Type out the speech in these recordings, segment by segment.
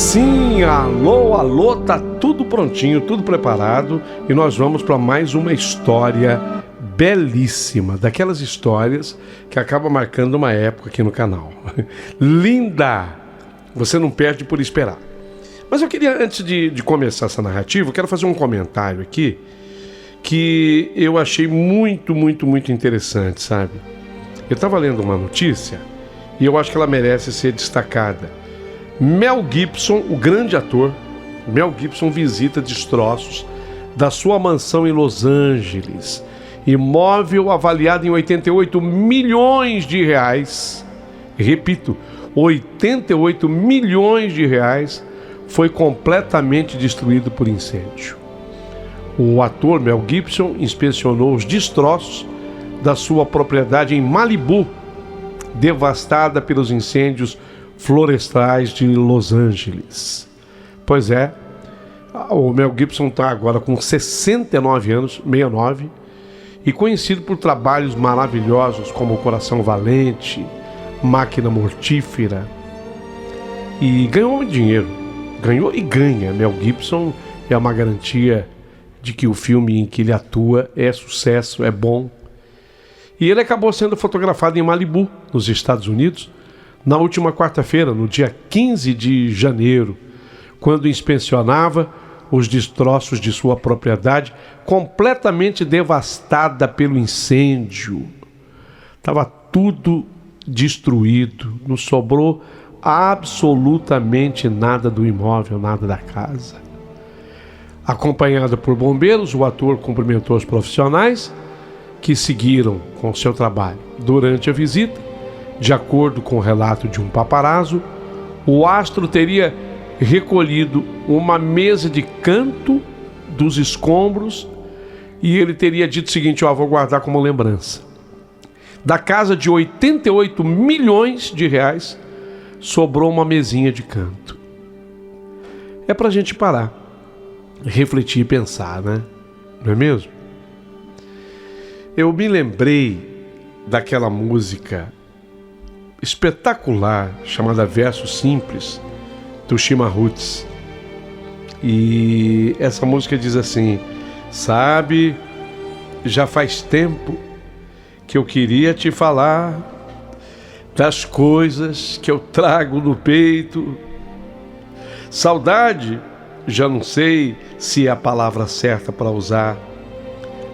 sim, alô, alô, tá tudo prontinho, tudo preparado e nós vamos para mais uma história belíssima, daquelas histórias que acabam marcando uma época aqui no canal. Linda! Você não perde por esperar. Mas eu queria, antes de começar essa narrativa, eu quero fazer um comentário aqui que eu achei muito interessante, sabe? Eu estava lendo uma notícia e eu acho que ela merece ser destacada. Mel Gibson, o grande ator, Mel Gibson visita destroços da sua mansão em Los Angeles. Imóvel avaliado em 88 milhões de reais. Repito, 88 milhões de reais foi completamente destruído por incêndio. O ator Mel Gibson inspecionou os destroços da sua propriedade em Malibu, devastada pelos incêndios florestais de Los Angeles. Pois é, o Mel Gibson está agora com 69 anos, 69, e conhecido por trabalhos maravilhosos como Coração Valente, Máquina Mortífera, e ganhou muito dinheiro. Ganhou e ganha. Mel Gibson é uma garantia de que o filme em que ele atua é sucesso, é bom. E ele acabou sendo fotografado em Malibu, nos Estados Unidos, na última quarta-feira, no dia 15 de janeiro, quando inspecionava os destroços de sua propriedade, completamente devastada pelo incêndio. Estava tudo destruído, não sobrou absolutamente nada do imóvel, nada da casa. Acompanhado por bombeiros, o ator cumprimentou os profissionais que seguiram com seu trabalho. Durante a visita, de acordo com o relato de um paparazzo, o astro teria recolhido uma mesa de canto dos escombros e ele teria dito o seguinte: vou guardar como lembrança. Da casa de 88 milhões de reais, sobrou uma mesinha de canto. É pra gente parar, refletir e pensar, né? Não é mesmo? Eu me lembrei daquela música espetacular chamada Versos Simples, do Chima Roots. E essa música diz assim: sabe, já faz tempo que eu queria te falar das coisas que eu trago no peito. Saudade, já não sei se é a palavra certa para usar,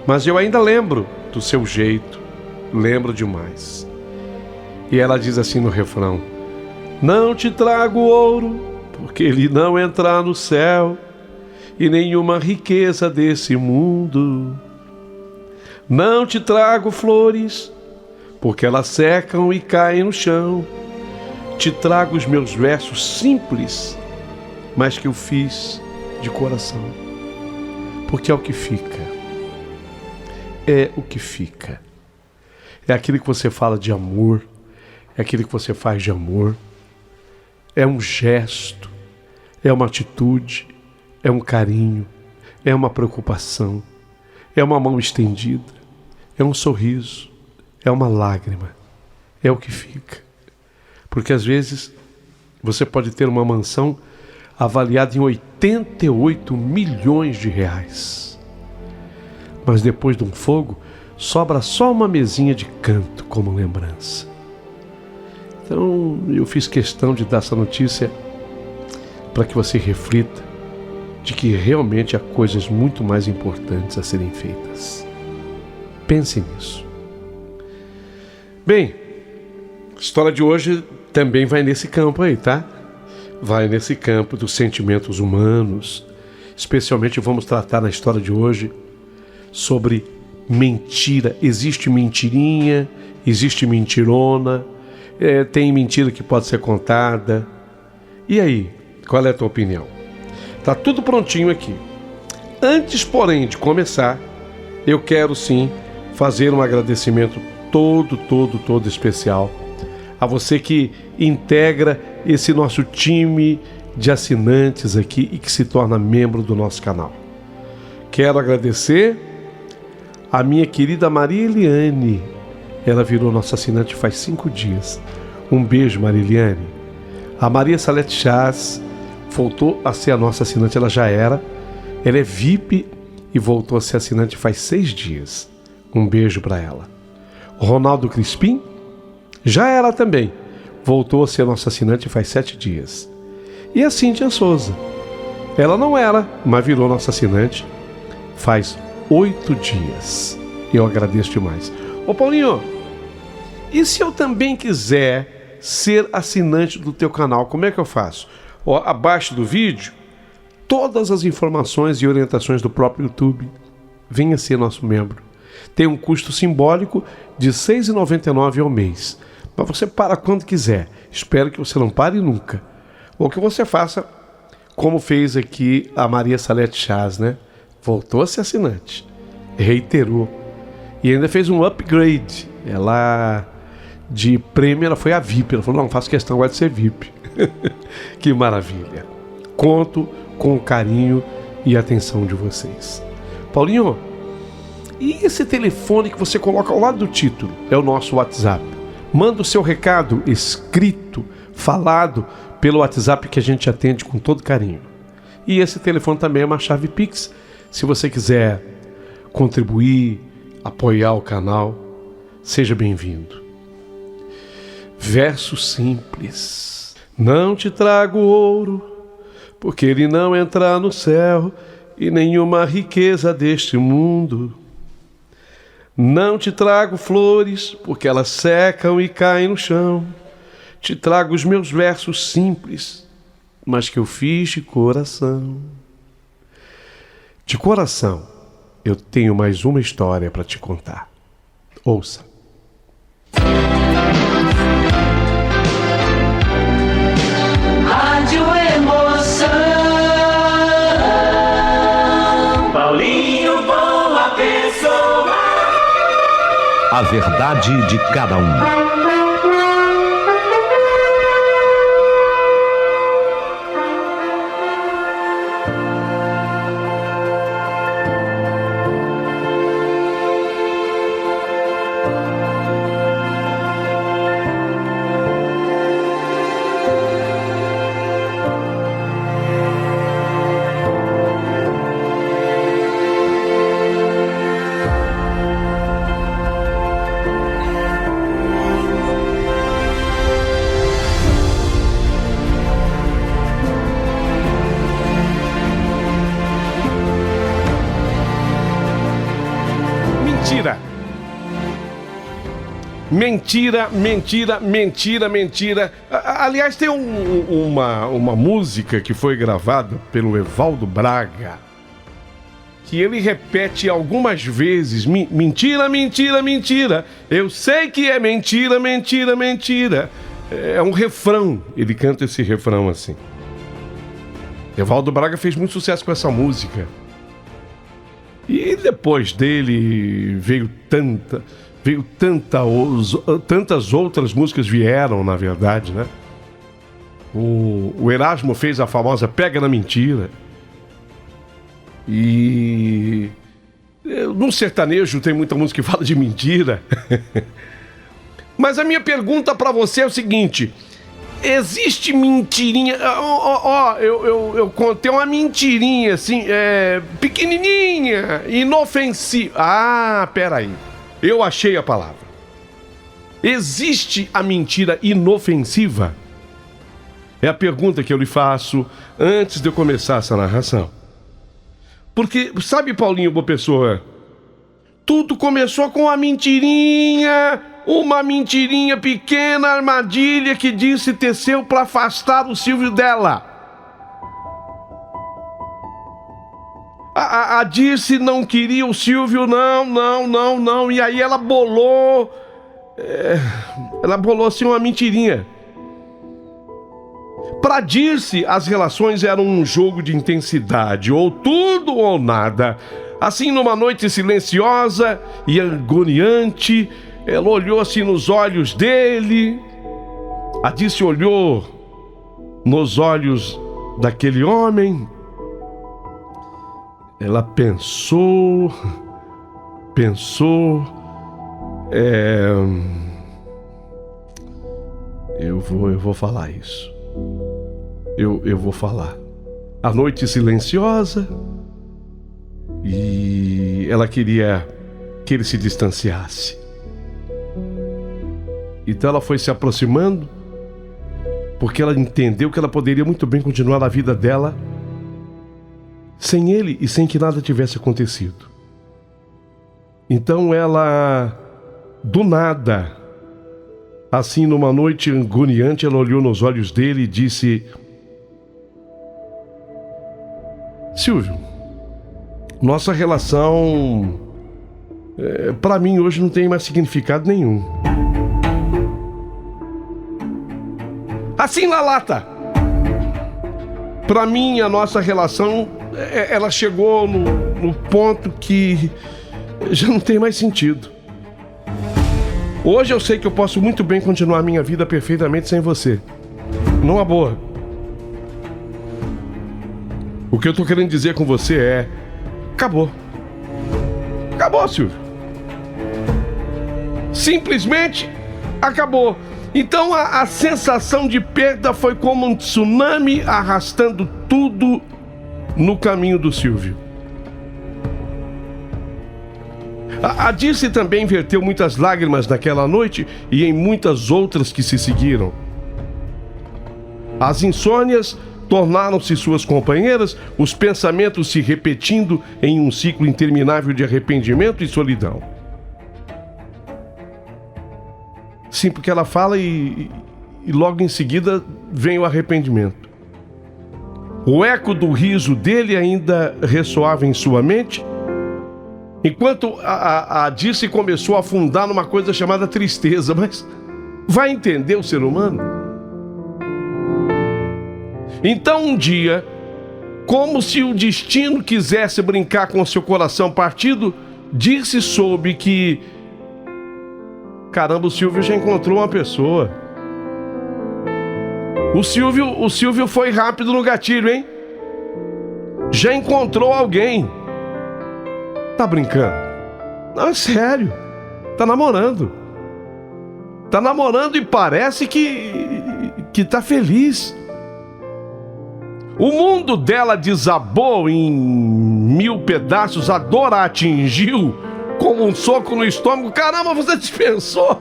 mas eu ainda lembro do seu jeito, lembro demais. E ela diz assim no refrão: não te trago ouro, porque ele não entra no céu, e nenhuma riqueza desse mundo. Não te trago flores, porque elas secam e caem no chão. Te trago os meus versos simples, mas que eu fiz de coração. Porque é o que fica. É o que fica. É aquilo que você fala de amor, é aquilo que você faz de amor. É um gesto, é uma atitude, é um carinho, é uma preocupação, é uma mão estendida, é um sorriso, é uma lágrima, é o que fica. Porque às vezes você pode ter uma mansão avaliada em 88 milhões de reais, mas depois de um fogo sobra só uma mesinha de canto como lembrança. Então eu fiz questão de dar essa notícia para que você reflita de que realmente há coisas muito mais importantes a serem feitas. Pense nisso. Bem, a história de hoje também vai nesse campo aí, tá? Vai nesse campo dos sentimentos humanos. Especialmente vamos tratar na história de hoje sobre mentira. Existe mentirinha, existe mentirona, tem mentira que pode ser contada. E aí, qual é a tua opinião? Tá tudo prontinho aqui. Antes, porém, de começar, eu quero sim fazer um agradecimento todo especial a você que integra esse nosso time de assinantes aqui e que se torna membro do nosso canal. Quero agradecer a minha querida Maria Eliane. Ela virou nossa assinante faz 5 dias. Um beijo, Maria Eliane. A Maria Salete Chás voltou a ser a nossa assinante. Ela já era, ela é VIP e voltou a ser assinante faz 6 dias. Um beijo para ela. O Ronaldo Crispim já era também, voltou a ser nossa assinante faz 7 dias. E a Cíntia Souza, ela não era, mas virou nossa assinante faz 8 dias. Eu agradeço demais. Ô Paulinho, e se eu também quiser ser assinante do teu canal, como é que eu faço? Ó, abaixo do vídeo, todas as informações e orientações do próprio YouTube. Venha ser nosso membro. Tem um custo simbólico de R$ 6,99 ao mês. Mas você para quando quiser. Espero que você não pare nunca. Ou que você faça como fez aqui a Maria Salete Chaz, né? Voltou a ser assinante. Reiterou. E ainda fez um upgrade. Ela, de prêmio, ela foi a VIP. Ela falou, não, faço questão agora de ser VIP. Que maravilha. Conto com o carinho e atenção de vocês. Paulinho, e esse telefone que você coloca ao lado do título? É o nosso WhatsApp. Manda o seu recado escrito, falado, pelo WhatsApp que a gente atende com todo carinho. E esse telefone também é uma chave Pix. Se você quiser contribuir, apoiar o canal, seja bem-vindo. Verso simples. Não te trago ouro, porque ele não entra no céu, e nenhuma riqueza deste mundo. Não te trago flores, porque elas secam e caem no chão. Te trago os meus versos simples, mas que eu fiz de coração. De coração, eu tenho mais uma história para te contar. Ouça. Rádio Emoção. Paulinho Boa Pessoa. A verdade de cada um. Mentira, mentira, mentira, mentira. Aliás, tem uma música que foi gravada pelo Evaldo Braga, que ele repete algumas vezes: mentira, mentira, mentira. Eu sei que é mentira, mentira, mentira. É um refrão, ele canta esse refrão assim. Evaldo Braga fez muito sucesso com essa música. E depois dele veio tantas outras músicas vieram, na verdade, né? O Erasmo fez a famosa Pega na Mentira. E no sertanejo tem muita música que fala de mentira. Mas a minha pergunta para você é o seguinte: existe mentirinha? Eu contei uma mentirinha assim, pequenininha, inofensiva. Ah, peraí. Eu achei a palavra. Existe a mentira inofensiva? É a pergunta que eu lhe faço antes de eu começar essa narração. Porque, sabe, Paulinho, boa pessoa, tudo começou com uma mentirinha pequena, armadilha que Dirce teceu para afastar o Silvio dela. A Dirce não queria o Silvio, não. E aí ela bolou assim uma mentirinha. Para Dirce, as relações eram um jogo de intensidade, ou tudo ou nada. Assim, numa noite silenciosa e agoniante, ela olhou assim nos olhos dele. A Dirce olhou nos olhos daquele homem. Ela pensou, eu vou falar isso. Eu vou falar. a noite silenciosa, e ela queria que ele se distanciasse. Então ela foi se aproximando, porque ela entendeu que ela poderia muito bem continuar a vida dela sem ele e sem que nada tivesse acontecido. Então ela, do nada, assim numa noite agoniante, ela olhou nos olhos dele e disse: Silvio, nossa relação, para mim hoje não tem mais significado nenhum. Assim na lata. Para mim a nossa relação, ela chegou no ponto que já não tem mais sentido. Hoje eu sei que eu posso muito bem continuar a minha vida perfeitamente sem você. Numa boa. O que eu tô querendo dizer com você é: acabou. Acabou, Silvio. Simplesmente acabou. Então a sensação de perda foi como um tsunami arrastando tudo no caminho do Silvio. A Dirce também verteu muitas lágrimas naquela noite e em muitas outras que se seguiram. As insônias tornaram-se suas companheiras, os pensamentos se repetindo em um ciclo interminável de arrependimento e solidão. Sim, porque ela fala e logo em seguida vem o arrependimento. O eco do riso dele ainda ressoava em sua mente, enquanto a Dirce começou a afundar numa coisa chamada tristeza. Mas vai entender o ser humano? Então um dia, como se o destino quisesse brincar com seu coração partido, Dirce soube que, caramba, o Silvio já encontrou uma pessoa. O Silvio foi rápido no gatilho, hein? Já encontrou alguém. Tá brincando? Não, é sério. Tá namorando. Tá namorando e parece que tá feliz. O mundo dela desabou em 1000 pedaços, a dor a atingiu como um soco no estômago. Caramba, você dispensou?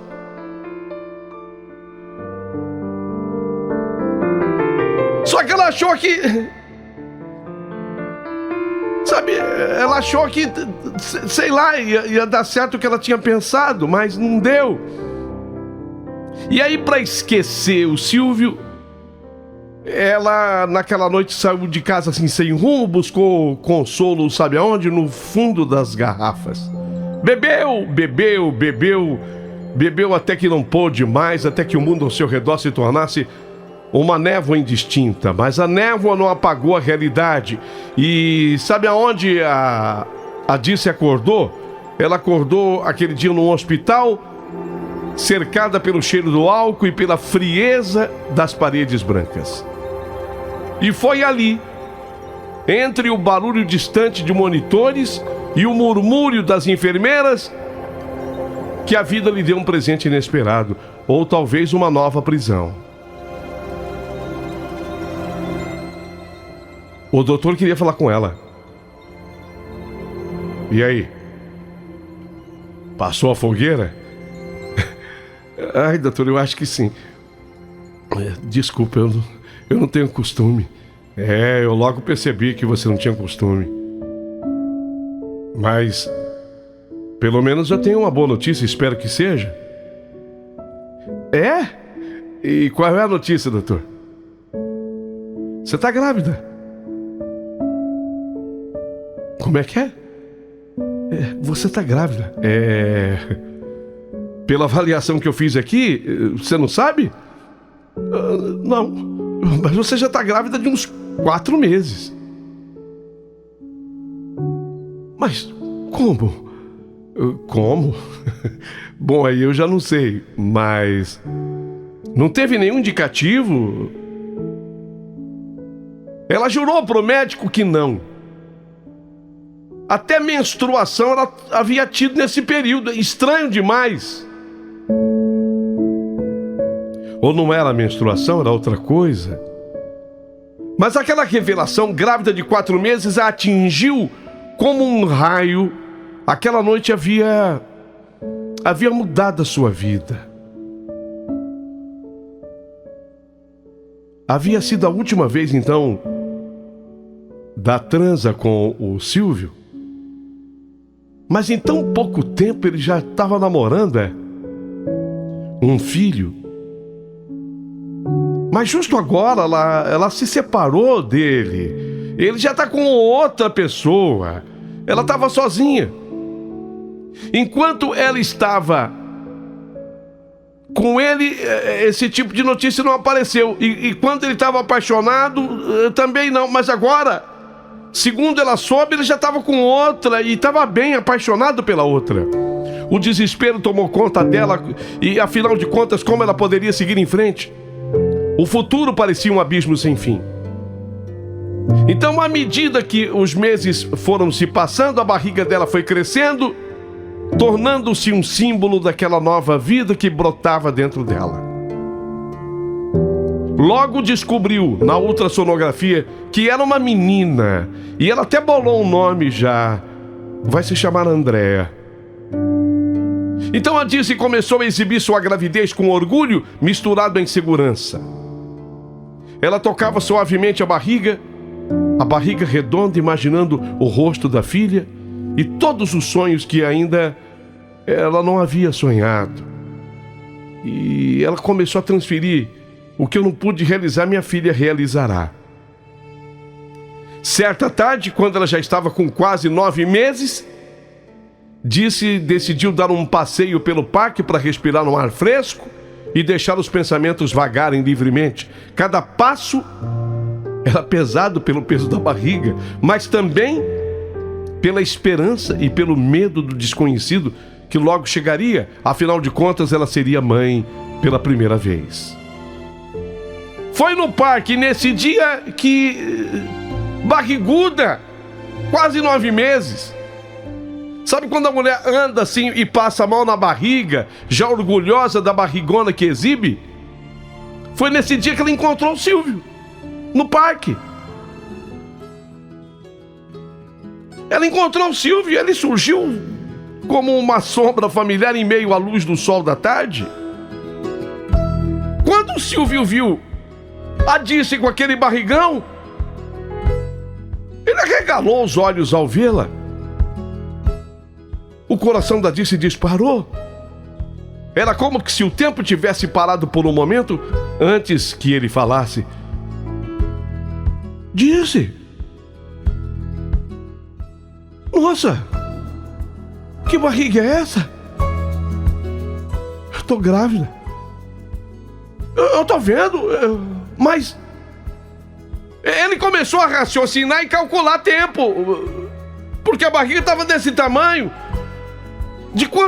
Só que ela achou que... Sabe, ela achou que, sei lá, ia dar certo o que ela tinha pensado, mas não deu. E aí, para esquecer o Silvio, ela naquela noite saiu de casa assim, sem rumo, buscou consolo, sabe aonde? No fundo das garrafas. Bebeu até que não pôde mais, até que o mundo ao seu redor se tornasse uma névoa indistinta. Mas a névoa não apagou a realidade. E sabe aonde a Dirce acordou? Ela acordou aquele dia num hospital, cercada pelo cheiro do álcool e pela frieza das paredes brancas. E foi ali, entre o barulho distante de monitores e o murmúrio das enfermeiras, que a vida lhe deu um presente inesperado, ou talvez uma nova prisão. O doutor queria falar com ela. E aí? Passou a fogueira? Ai, doutor, eu acho que sim. Desculpa, eu não tenho costume. Eu logo percebi que você não tinha costume. Mas, pelo menos eu tenho uma boa notícia, espero que seja. É? E qual é a notícia, doutor? Você tá grávida? Como é que é? Você tá grávida. Pela avaliação que eu fiz aqui, você não sabe? Não, mas você já tá grávida de uns 4 meses. Mas como? Como? Bom, aí eu já não sei, mas não teve nenhum indicativo? Ela jurou pro médico que não. Até menstruação ela havia tido nesse período. Estranho demais. Ou não era menstruação, era outra coisa. Mas aquela revelação, grávida de 4 meses, a atingiu como um raio. Aquela noite havia mudado a sua vida. Havia sido a última vez, então, da transa com o Silvio. Mas em tão pouco tempo ele já estava namorando, um filho. Mas justo agora ela se separou dele. Ele já está com outra pessoa. Ela estava sozinha. Enquanto ela estava com ele, esse tipo de notícia não apareceu. E quando ele estava apaixonado, também não. Mas agora, segundo ela soube, ele já estava com outra e estava bem apaixonado pela outra. O desespero tomou conta dela e, afinal de contas, como ela poderia seguir em frente? O futuro parecia um abismo sem fim. Então, à medida que os meses foram se passando, a barriga dela foi crescendo, tornando-se um símbolo daquela nova vida que brotava dentro dela. Logo descobriu, na ultrassonografia, que era uma menina. E ela até bolou um nome já. Vai se chamar Andréa. Então a Dirce começou a exibir sua gravidez com orgulho misturado à insegurança. Ela tocava suavemente a barriga redonda, imaginando o rosto da filha e todos os sonhos que ainda ela não havia sonhado. E ela começou a transferir: o que eu não pude realizar, minha filha realizará. Certa tarde, quando ela já estava com quase 9 meses, Dirce decidiu dar um passeio pelo parque para respirar um ar fresco e deixar os pensamentos vagarem livremente. Cada passo era pesado pelo peso da barriga, mas também pela esperança e pelo medo do desconhecido que logo chegaria. Afinal de contas, ela seria mãe pela primeira vez. Foi no parque nesse dia que, barriguda, quase 9 meses. Sabe quando a mulher anda assim e passa a mão na barriga, já orgulhosa da barrigona que exibe? Foi nesse dia que ela encontrou o Silvio, no parque. Ela encontrou o Silvio e ele surgiu como uma sombra familiar em meio à luz do sol da tarde. Quando o Silvio viu a Dirce com aquele barrigão, ele arregalou os olhos ao vê-la. O coração da Dirce disparou. Era como que se o tempo tivesse parado por um momento antes que ele falasse. Dirce! Nossa! Que barriga é essa? Eu tô grávida. Eu tô vendo, mas... Ele começou a raciocinar e calcular tempo, porque a barriga estava desse tamanho.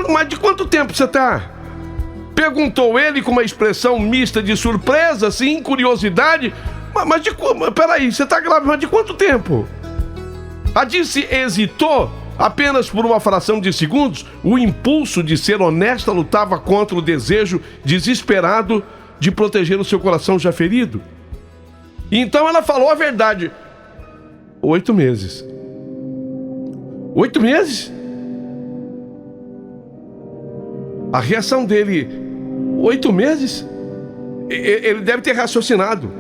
Mas de quanto tempo você tá? Perguntou ele com uma expressão mista de surpresa, assim, curiosidade. Peraí, você tá grávida, mas de quanto tempo? A Dirce hesitou apenas por uma fração de segundos. O impulso de ser honesta lutava contra o desejo desesperado de proteger o seu coração já ferido. Então ela falou a verdade. 8 meses. 8 meses? A reação dele, 8 meses? Ele deve ter raciocinado.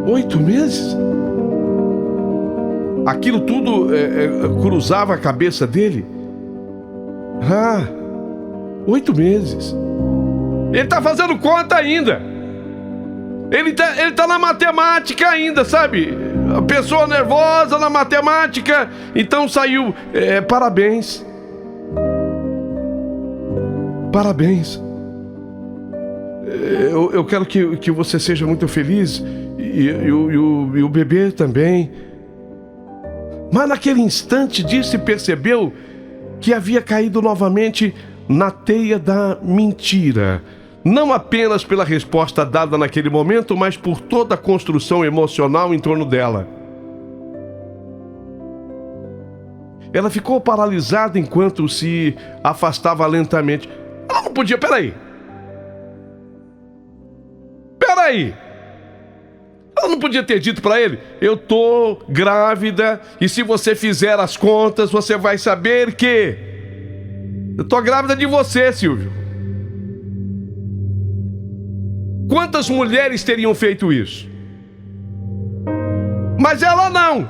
Oito meses? Aquilo tudo cruzava a cabeça dele. 8 meses. Ele tá fazendo conta ainda. Ele tá na matemática ainda, sabe? A pessoa nervosa na matemática. Então saiu, parabéns. Parabéns. Eu quero que você seja muito feliz. E o bebê também. Mas naquele instante, Dirce percebeu que havia caído novamente na teia da mentira. Não apenas pela resposta dada naquele momento, mas por toda a construção emocional em torno dela. Ela ficou paralisada enquanto se afastava lentamente. Ela não podia, peraí. aí? Ela não podia ter dito pra ele: eu tô grávida e se você fizer as contas, você vai saber que eu tô grávida de você, Silvio. Quantas mulheres teriam feito isso? Mas ela não.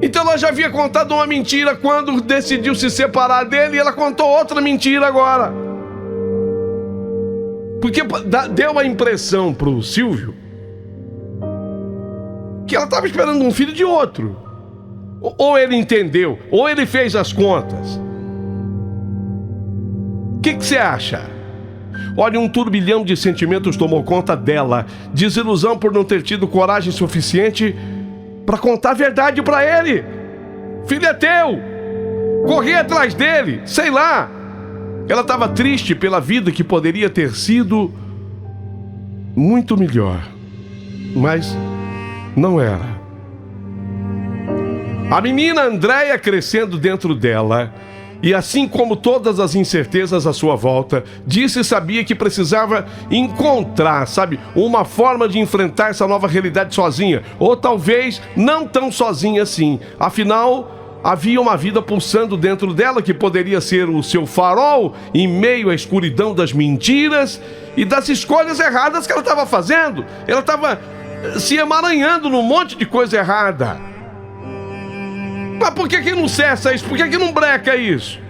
Então ela já havia contado uma mentira quando decidiu se separar dele, e ela contou outra mentira agora. Porque deu a impressão pro Silvio que ela estava esperando um filho de outro. Ou ele entendeu, ou ele fez as contas. O que você acha? Olha, um turbilhão de sentimentos tomou conta dela. Desilusão por não ter tido coragem suficiente para contar a verdade para ele. Filho é teu. Corri atrás dele, sei lá. Ela estava triste pela vida que poderia ter sido muito melhor. Mas não era. A menina Andréia crescendo dentro dela, e assim como todas as incertezas à sua volta, disse e sabia que precisava encontrar, uma forma de enfrentar essa nova realidade sozinha, ou talvez não tão sozinha assim. Afinal, havia uma vida pulsando dentro dela que poderia ser o seu farol em meio à escuridão das mentiras e das escolhas erradas que ela estava fazendo. Ela estava se emaranhando num monte de coisa errada. Mas por que não cessa isso? Por que não breca isso?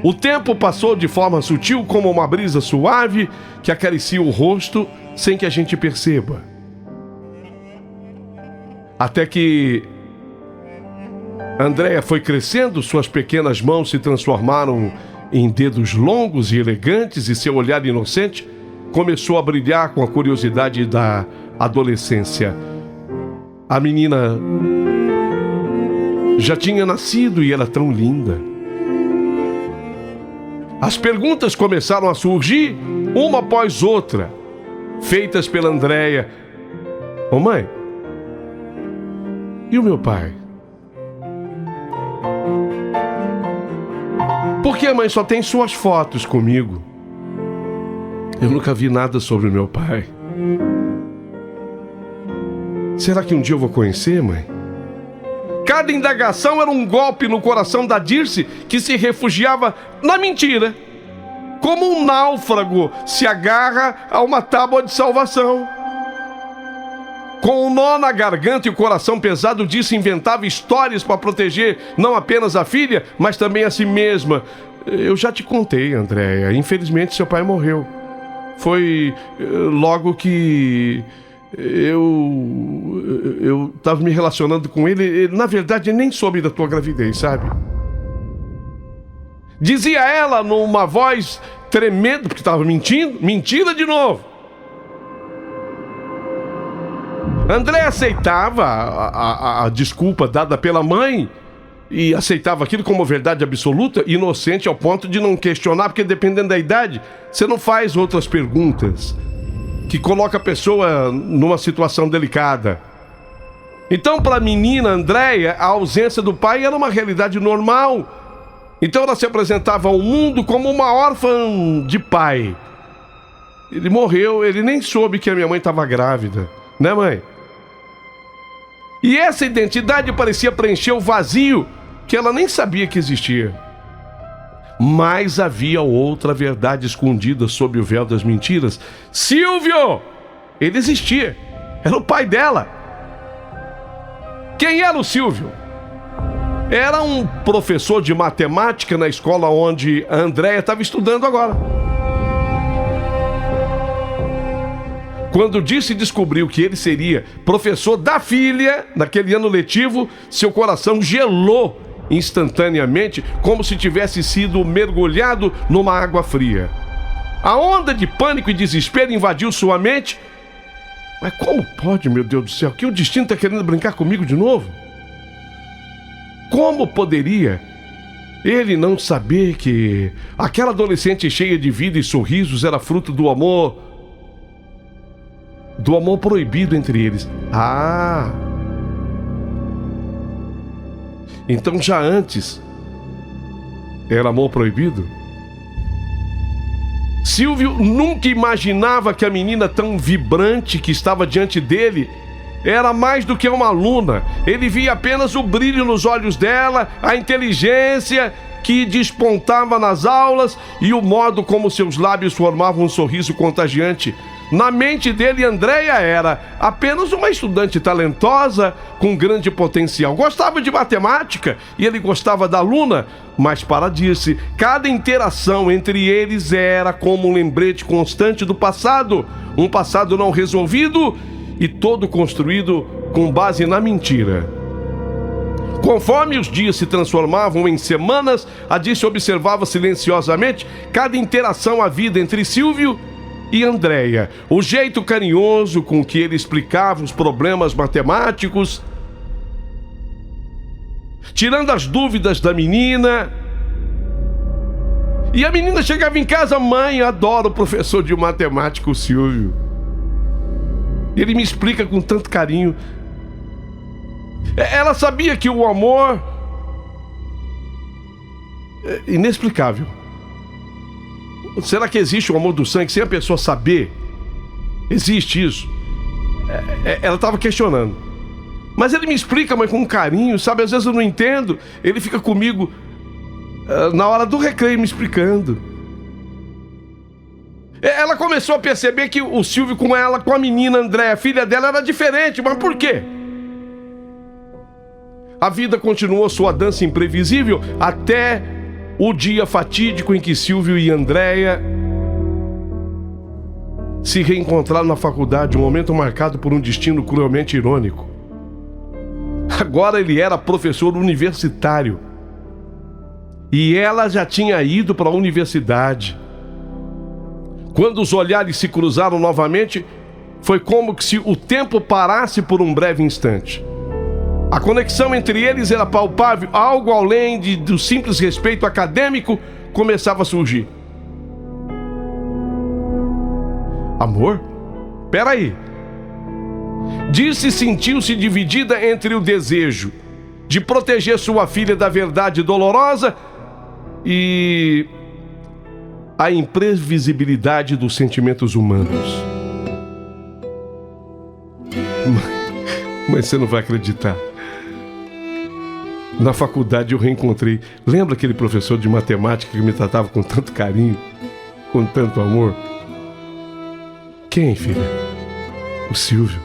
O tempo passou de forma sutil, como uma brisa suave que acaricia o rosto sem que a gente perceba. Até que Andréia foi crescendo, suas pequenas mãos se transformaram em dedos longos e elegantes e seu olhar inocente começou a brilhar com a curiosidade da adolescência. A menina já tinha nascido e era tão linda. As perguntas começaram a surgir, uma após outra, feitas pela Andréia. Ô mãe, e o meu pai? Por que a mãe só tem suas fotos comigo? Eu nunca vi nada sobre o meu pai. Será que um dia eu vou conhecer, mãe? Cada indagação era um golpe no coração da Dirce, que se refugiava na mentira, como um náufrago se agarra a uma tábua de salvação. Com um nó na garganta e o coração pesado, Dirce inventava histórias para proteger não apenas a filha, mas também a si mesma. Eu já te contei, Andréia, infelizmente seu pai morreu. Foi logo que eu estava me relacionando com ele, na verdade nem soube da tua gravidez, sabe? Dizia ela numa voz tremenda, porque estava mentindo, mentira de novo. André aceitava a desculpa dada pela mãe e aceitava aquilo como verdade absoluta, inocente ao ponto de não questionar, porque dependendo da idade, você não faz outras perguntas que coloca a pessoa numa situação delicada. Então, para a menina Andréia, a ausência do pai era uma realidade normal. Então ela se apresentava ao mundo como uma órfã de pai. Ele morreu, ele nem soube que a minha mãe estava grávida, né, mãe? E essa identidade parecia preencher o vazio que ela nem sabia que existia. Mas havia outra verdade escondida sob o véu das mentiras. Silvio! Ele existia. Era o pai dela. Quem era o Silvio? Era um professor de matemática na escola onde a Andréia estava estudando agora. Quando Dirce descobriu que ele seria professor da filha, naquele ano letivo, seu coração gelou instantaneamente, como se tivesse sido mergulhado numa água fria. A onda de pânico e desespero invadiu sua mente. Mas como pode, meu Deus do céu? Que o destino está querendo brincar comigo de novo? Como poderia ele não saber que aquela adolescente cheia de vida e sorrisos era fruto do amor proibido entre eles? Então já antes era amor proibido? Silvio nunca imaginava que a menina tão vibrante que estava diante dele era mais do que uma aluna. Ele via apenas o brilho nos olhos dela, a inteligência que despontava nas aulas e o modo como seus lábios formavam um sorriso contagiante. Na mente dele, Andréia era apenas uma estudante talentosa com grande potencial. Gostava de matemática e ele gostava da aluna, mas, para Dirce, cada interação entre eles era como um lembrete constante do passado, um passado não resolvido e todo construído com base na mentira. Conforme os dias se transformavam em semanas, a Dirce observava silenciosamente cada interação havida entre Silvio e Andréia, o jeito carinhoso com que ele explicava os problemas matemáticos, tirando as dúvidas da menina. E a menina chegava em casa: mãe, adoro o professor de matemática, o Silvio. Ele me explica com tanto carinho. Ela sabia que o amor é inexplicável. Será que existe o amor do sangue sem a pessoa saber? Existe isso? Ela estava questionando. Mas ele me explica, mas com carinho, sabe? Às vezes eu não entendo. Ele fica comigo na hora do recreio me explicando. Ela começou a perceber que o Silvio com ela, com a menina Andréia, a filha dela, era diferente. Mas por quê? A vida continuou sua dança imprevisível até o dia fatídico em que Silvio e Andréia se reencontraram na faculdade, um momento marcado por um destino cruelmente irônico. Agora ele era professor universitário e ela já tinha ido para a universidade. Quando os olhares se cruzaram novamente, foi como se o tempo parasse por um breve instante. A conexão entre eles era palpável, algo além do simples respeito acadêmico começava a surgir. Amor? Peraí. Dirce sentiu-se dividida entre o desejo de proteger sua filha da verdade dolorosa e a imprevisibilidade dos sentimentos humanos. Mas você não vai acreditar. Na faculdade eu reencontrei. Lembra aquele professor de matemática que me tratava com tanto carinho, com tanto amor? Quem, filha? O Silvio.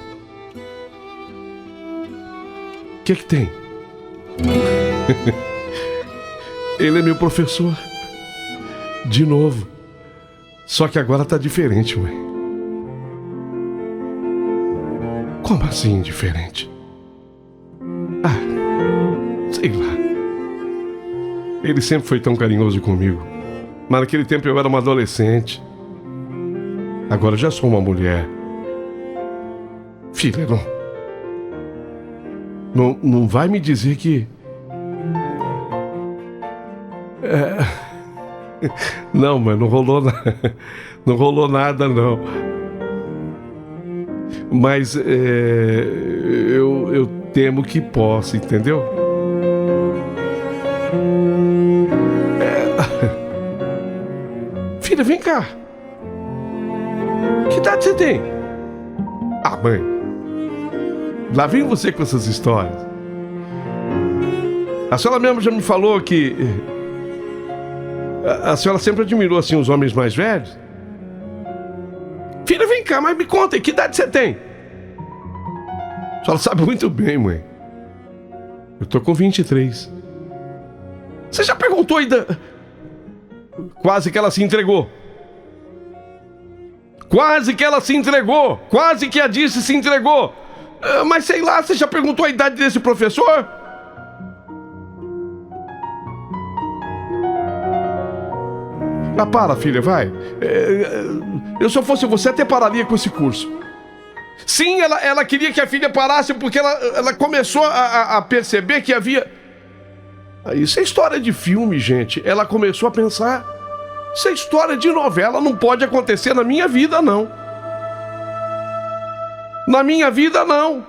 O que tem? Ele é meu professor. De novo. Só que agora tá diferente, mãe. Como assim diferente? Sei lá. Ele sempre foi tão carinhoso comigo. Mas naquele tempo eu era uma adolescente. Agora eu já sou uma mulher. Filha, não vai me dizer que... Não, mas não rolou nada. Não rolou nada, não. Mas eu temo que possa, entendeu? Filha, vem cá. Que idade você tem? Mãe, lá vem você com essas histórias. A senhora mesmo já me falou que a senhora sempre admirou assim os homens mais velhos. Filha, vem cá, mas me conta aí, que idade você tem? A senhora sabe muito bem, mãe. Eu tô com 23. Você já perguntou aí Quase que ela se entregou. Quase que ela se entregou. Quase que a Dirce se entregou. Mas sei lá, você já perguntou a idade desse professor? Para, filha, vai. Eu, se eu fosse você, até pararia com esse curso. Sim, ela queria que a filha parasse porque ela começou a perceber que havia... Isso é história de filme, gente. Ela começou a pensar: isso é história de novela, não pode acontecer na minha vida, não. Na minha vida, não.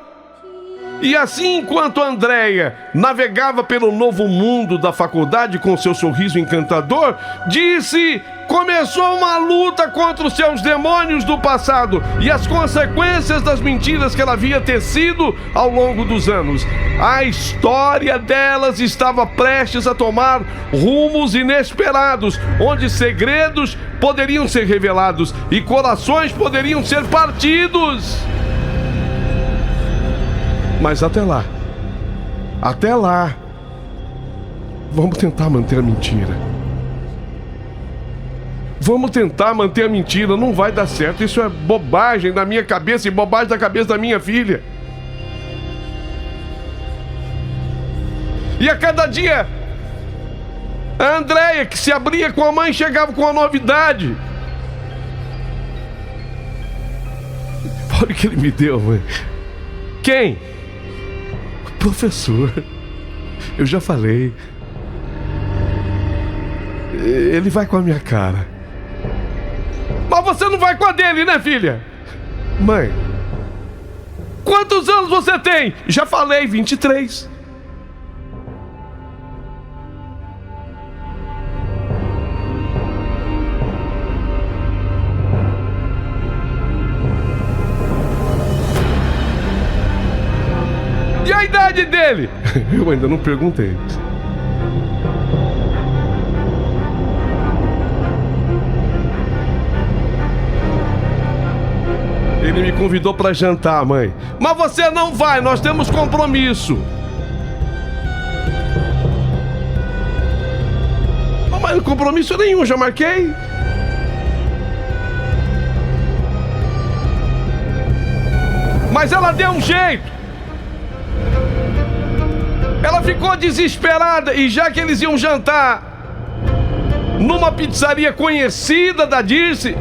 E assim, enquanto Andréia navegava pelo novo mundo da faculdade com seu sorriso encantador, Dirce começou uma luta contra os seus demônios do passado e as consequências das mentiras que ela havia tecido ao longo dos anos. A história delas estava prestes a tomar rumos inesperados, onde segredos poderiam ser revelados e corações poderiam ser partidos. Mas até lá, vamos tentar manter a mentira. Vamos tentar manter a mentira, não vai dar certo. Isso é bobagem da minha cabeça e bobagem da cabeça da minha filha. E a cada dia, a Andréia, que se abria com a mãe, chegava com uma novidade. Olha o que ele me deu, mãe. Quem? Professor, eu já falei. Ele vai com a minha cara. Mas você não vai com a dele, né, filha? Mãe, quantos anos você tem? Já falei, 23. E a idade dele? Eu ainda não perguntei. Ele me convidou para jantar, mãe. Mas você não vai, nós temos compromisso. Mas compromisso nenhum, já marquei. Mas ela deu um jeito. Ela ficou desesperada e já que eles iam jantar numa pizzaria conhecida da Dirce,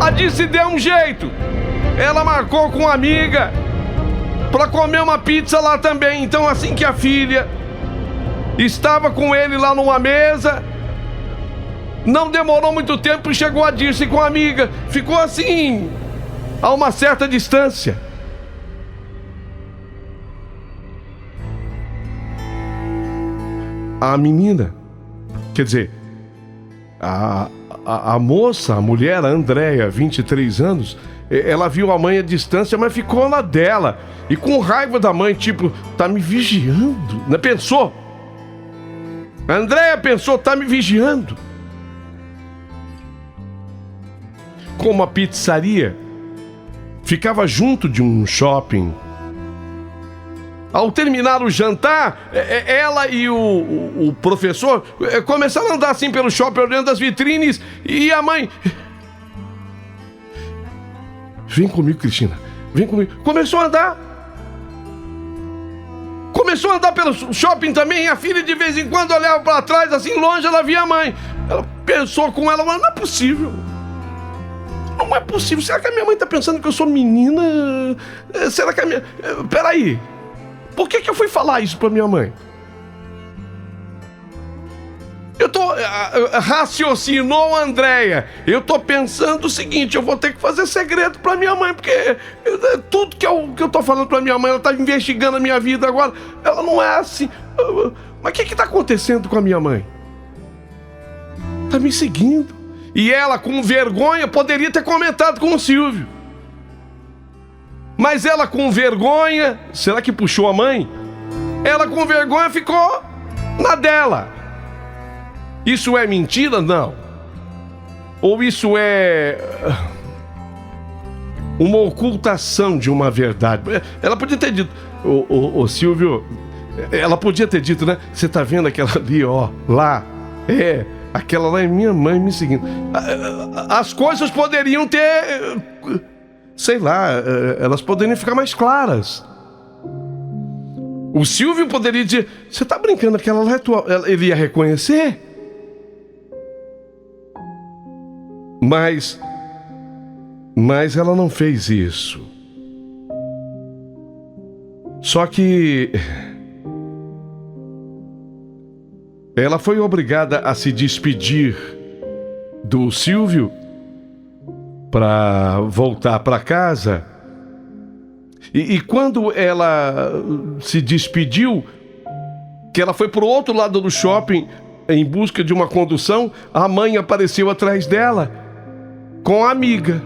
a Dirce deu um jeito. Ela marcou com uma amiga para comer uma pizza lá também. Então assim que a filha estava com ele lá numa mesa, não demorou muito tempo e chegou a Dirce com a amiga. Ficou assim, a uma certa distância. A menina, quer dizer, a moça, a mulher, a Andréia, 23 anos, ela viu a mãe à distância, mas ficou na dela. E com raiva da mãe, tipo, tá me vigiando, né? Pensou. A Andréia pensou, tá me vigiando. Como a pizzaria ficava junto de um shopping, ao terminar o jantar, ela e o professor começaram a andar assim pelo shopping, olhando as vitrines, e a mãe... Vem comigo, Cristina, vem comigo. Começou a andar pelo shopping também, e a filha de vez em quando olhava para trás, assim, longe, ela via a mãe. Ela pensou com ela, mas não é possível. Não é possível. Será que a minha mãe tá pensando que eu sou menina? Será que a minha... Peraí. Por que eu fui falar isso pra minha mãe? Eu tô... Raciocinou a Andréia. Eu tô pensando o seguinte, eu vou ter que fazer segredo pra minha mãe, porque tudo que eu tô falando pra minha mãe, ela tá investigando a minha vida agora. Ela não é assim. Mas o que tá acontecendo com a minha mãe? Tá me seguindo. E ela, com vergonha, poderia ter comentado com o Silvio. Mas ela com vergonha, será que puxou a mãe? Ela com vergonha ficou na dela. Isso é mentira? Não. Ou isso é uma ocultação de uma verdade? Ela podia ter dito, ô Silvio, ela podia ter dito, né? Você tá vendo aquela ali, ó, lá? Aquela lá é minha mãe me seguindo. As coisas poderiam ter... Sei lá, elas poderiam ficar mais claras. O Silvio poderia dizer, você tá brincando, aquela lá é tua... Ele ia reconhecer. Mas ela não fez isso. Só que ela foi obrigada a se despedir do Silvio para voltar para casa E quando ela se despediu, que ela foi pro outro lado do shopping em busca de uma condução, a mãe apareceu atrás dela com a amiga.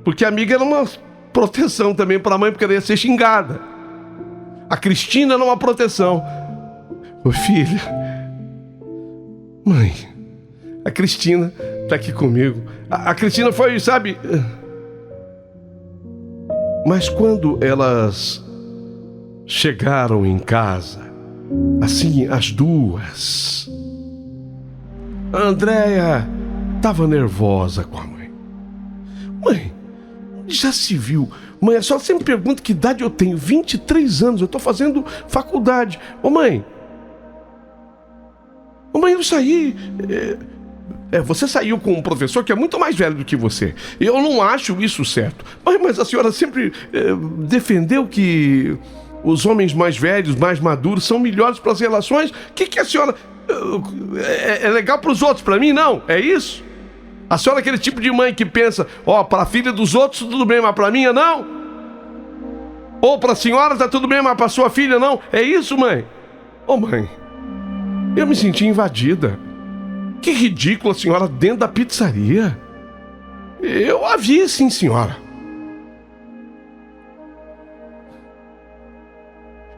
Porque a amiga era uma proteção também para a mãe, porque ela ia ser xingada. A Cristina era uma proteção. Ô filha, mãe, a Cristina tá aqui comigo. A Cristina foi, sabe? Mas quando elas chegaram em casa, assim, as duas, a Andréia estava nervosa com a mãe. Mãe, já se viu? Mãe, a senhora sempre pergunta que idade eu tenho. 23 anos, eu estou fazendo faculdade. Ô mãe, eu saí... você saiu com um professor que é muito mais velho do que você. Eu não acho isso certo. Mas a senhora sempre defendeu que os homens mais velhos, mais maduros, são melhores para as relações. O que a senhora... é legal para os outros, para mim não? É isso? A senhora é aquele tipo de mãe que pensa, para a filha dos outros tudo bem, mas para a minha não? Ou para a senhora tá tudo bem, mas para a sua filha não? É isso, mãe? Mãe, eu me senti invadida. Que ridícula, senhora, dentro da pizzaria. Eu a vi, sim, senhora.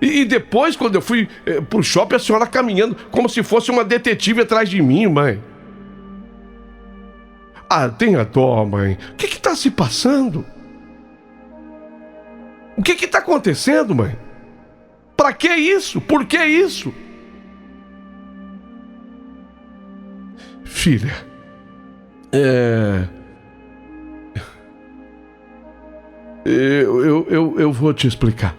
E depois, quando eu fui pro shopping, a senhora caminhando como se fosse uma detetive atrás de mim, mãe. Tenha dó, mãe. O que tá se passando? O que tá acontecendo, mãe? Pra que isso? Por que isso? Filha, eu vou te explicar.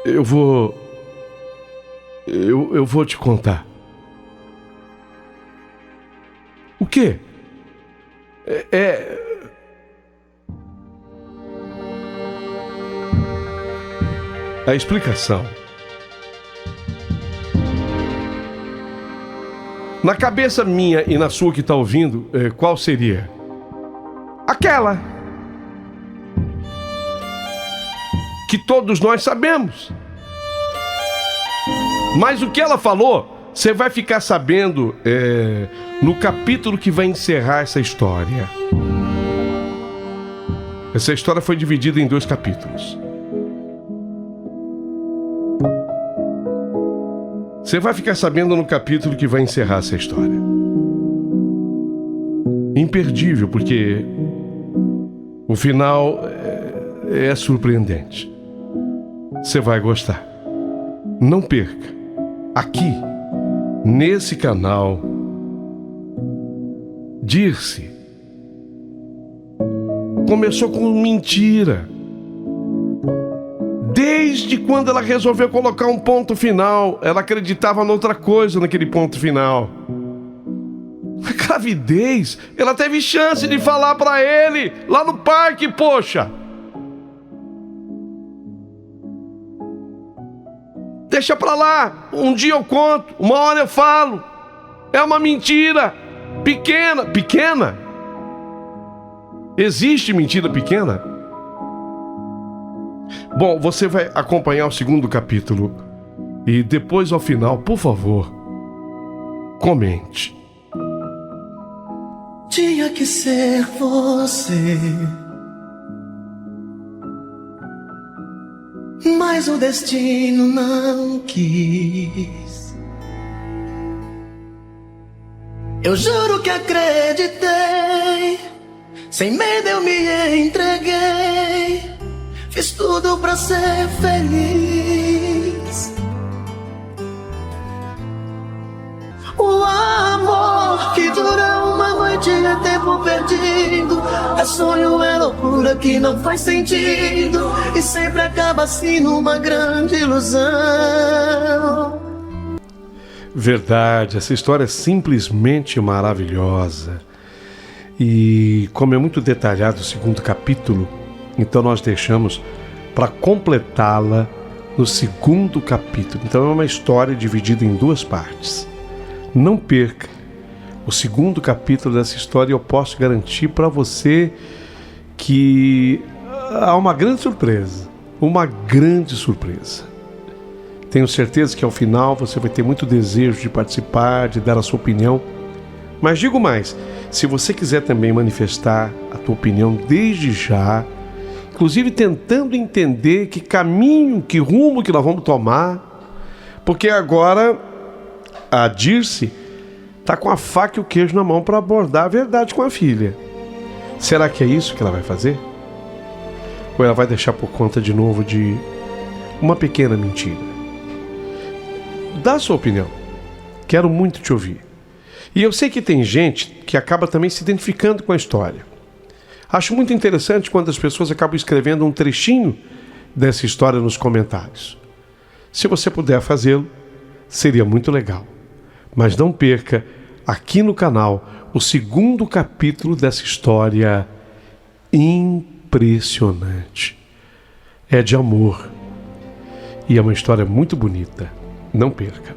Eu vou te contar. O quê? A explicação. Na cabeça minha e na sua que está ouvindo, qual seria? Aquela que todos nós sabemos. Mas o que ela falou, você vai ficar sabendo no capítulo que vai encerrar essa história. Essa história foi dividida em 2 capítulos. Você vai ficar sabendo no capítulo que vai encerrar essa história. Imperdível, porque o final é surpreendente. Você vai gostar. Não perca. Aqui, nesse canal, Dirce começou com mentira. Desde quando ela resolveu colocar um ponto final, ela acreditava noutra coisa naquele ponto final. A gravidez, ela teve chance de falar pra ele lá no parque, poxa. Deixa pra lá, um dia eu conto, uma hora eu falo. É uma mentira pequena. Existe mentira pequena? Bom, você vai acompanhar o 2º capítulo e depois, ao final, por favor, comente. Tinha que ser você, mas o destino não quis. Eu juro que acreditei, sem medo eu me entreguei. Fiz tudo pra ser feliz. O amor que dura uma noite é tempo perdido. É sonho, é loucura que não faz sentido. E sempre acaba assim numa grande ilusão. Verdade, essa história é simplesmente maravilhosa. E como é muito detalhado o 2º capítulo, então nós deixamos para completá-la no 2º capítulo. Então é uma história dividida em 2 partes. Não perca o 2º capítulo dessa história. Eu posso garantir para você que há uma grande surpresa. Uma grande surpresa. Tenho certeza que ao final você vai ter muito desejo de participar, de dar a sua opinião. Mas digo mais, se você quiser também manifestar a tua opinião desde já, inclusive tentando entender que caminho, que rumo que nós vamos tomar, porque agora a Dirce está com a faca e o queijo na mão para abordar a verdade com a filha. Será que é isso que ela vai fazer? Ou ela vai deixar por conta de novo de uma pequena mentira? Dá a sua opinião. Quero muito te ouvir. E eu sei que tem gente que acaba também se identificando com a história. Acho muito interessante quando as pessoas acabam escrevendo um trechinho dessa história nos comentários. Se você puder fazê-lo, seria muito legal. Mas não perca, aqui no canal, o 2º capítulo dessa história impressionante. É de amor. E é uma história muito bonita. Não perca.